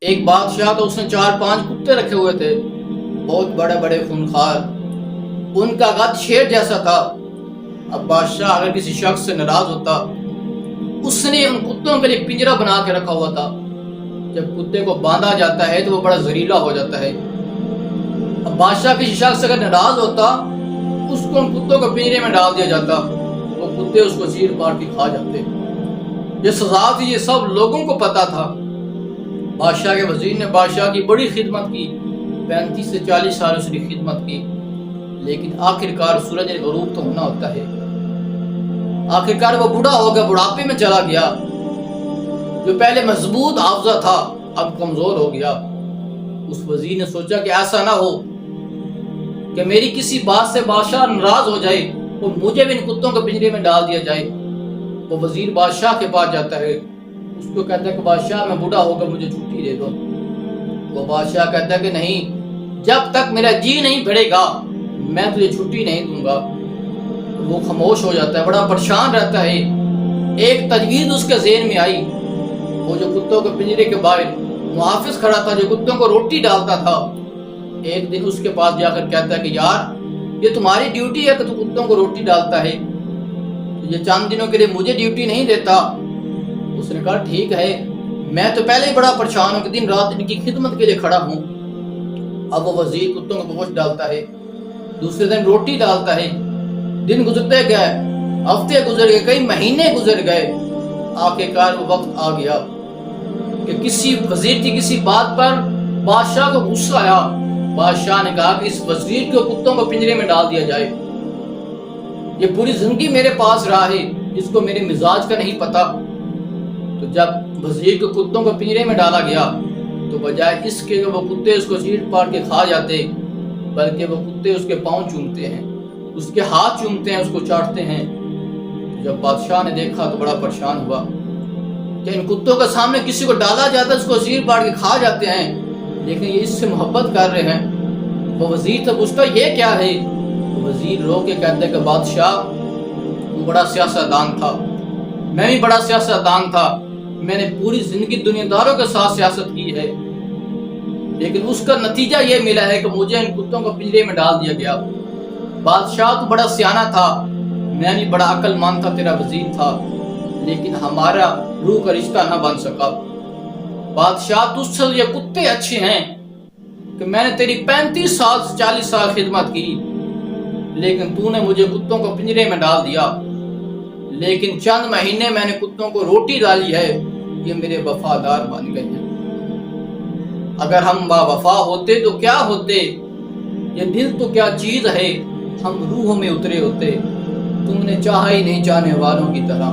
ایک بادشاہ تھا، اس نے 4-5 کتے رکھے ہوئے تھے، بہت بڑے بڑے خونخوار، ان کا قد شیر جیسا تھا۔ اب بادشاہ اگر کسی شخص سے ناراض ہوتا، اس نے ان کتوں کے لیے پنجرا بنا کے رکھا ہوا تھا۔ جب کتے کو باندھا جاتا ہے تو وہ بڑا زہریلا ہو جاتا ہے۔ اب بادشاہ کسی شخص سے اگر ناراض ہوتا، اس کو ان کتوں کو پنجرے میں ڈال دیا جاتا، وہ کتے اس کو چیر پاڑ کے کھا جاتے۔ یہ سزا تھی، یہ سب لوگوں کو پتا تھا۔ بادشاہ کے وزیر نے بادشاہ کی بڑی خدمت کی، 35 سے 40 سال اس کی خدمت کی، لیکن آخرکار سورج غروب تو ہونا ہوتا ہے۔ آخرکار وہ بوڑھا ہو گیا، بڑھاپے میں چلا گیا۔ جو پہلے مضبوط حافظہ تھا اب کمزور ہو گیا۔ اس وزیر نے سوچا کہ ایسا نہ ہو کہ میری کسی بات سے بادشاہ ناراض ہو جائے اور مجھے بھی ان کتوں کو پنجرے میں ڈال دیا جائے۔ وہ وزیر بادشاہ کے پاس جاتا ہے، اس کو کہتا ہے کہ بادشاہ میں بوڑھا ہو کر مجھے چھٹی دے دو۔ وہ بادشاہ کہتا ہے کہ نہیں، جب تک میرا جی نہیں بڑھے گا میں تجھے چھٹی نہیں دوں گا۔ وہ خاموش ہو جاتا ہے، بڑا پریشان رہتا ہے۔ ایک تجویز اس کے ذہن میں آئی، وہ جو کتوں کے پنجرے کے باہر محافظ کھڑا تھا، جو کتوں کو روٹی ڈالتا تھا، ایک دن اس کے پاس جا کر کہتا ہے کہ یار یہ تمہاری ڈیوٹی ہے کہ تو کتوں کو روٹی ڈالتا ہے، یہ چند دنوں کے لیے مجھے ڈیوٹی نہیں دیتا۔ اس نے کہا ٹھیک ہے، میں تو پہلے ہی بڑا پریشان ہوں کہ دن رات ان کی خدمت کے لیے کھڑا ہوں۔ اب وہ وزیر کتوں کو گوشت ڈالتا ہے، دوسرے دن روٹی ڈالتا ہے۔ دن گزرتے گئے، ہفتے گزر گئے، کئی مہینے گزر گئے۔ آخرکار وہ وقت آ گیا کہ کسی وزیر کی کسی بات پر بادشاہ کو غصہ آیا۔ بادشاہ نے کہا کہ اس وزیر کو کتوں کو پنجرے میں ڈال دیا جائے، یہ پوری زندگی میرے پاس رہا ہے، اس کو میرے مزاج کا نہیں پتا۔ تو جب وزیر کو کتوں کو پنجرے میں ڈالا گیا تو بجائے اس کے وہ کتے اس کو چیر پاڑ کے کھا جاتے، بلکہ وہ کتے اس کے پاؤں چومتے ہیں، اس کے ہاتھ چومتے ہیں، اس کو چاٹتے ہیں۔ جب بادشاہ نے دیکھا تو بڑا پریشان ہوا کہ ان کتوں کے سامنے کسی کو ڈالا جاتا ہے، اس کو چیر پاڑ کے کھا جاتے ہیں، لیکن یہ اس سے محبت کر رہے ہیں۔ وہ وزیر سے پوچھتا یہ کیا ہے؟ وزیر رو کے کہتے کہ بادشاہ وہ بڑا سیاستدان تھا، میں بھی بڑا سیاستدان تھا، میں نے پوری زندگی دنیا داروں کے ساتھ سیاست کی ہے، لیکن اس کا نتیجہ یہ ملا ہے کہ مجھے ان کتوں کو پنجرے میں ڈال دیا گیا۔ بادشاہ تو بڑا سیانہ تھا، میں بھی بڑا عقل مند تھا، تیرا وزیر تھا، لیکن ہمارا روح کا رشتہ نہ بن سکا۔ بادشاہ تجھ سے یہ کتے اچھے ہیں کہ میں نے تیری 35 سال سے 40 سال خدمت کی، لیکن تو نے مجھے کتوں کو پنجرے میں ڈال دیا، لیکن چند مہینے میں نے کتوں کو روٹی ڈالی ہے، یہ میرے وفادار بن گئے ہیں۔ اگر ہم با وفا ہوتے تو کیا ہوتے، یہ دل تو کیا چیز ہے، ہم روح میں اترے ہوتے، تم نے چاہا ہی نہیں چاہنے والوں کی طرح۔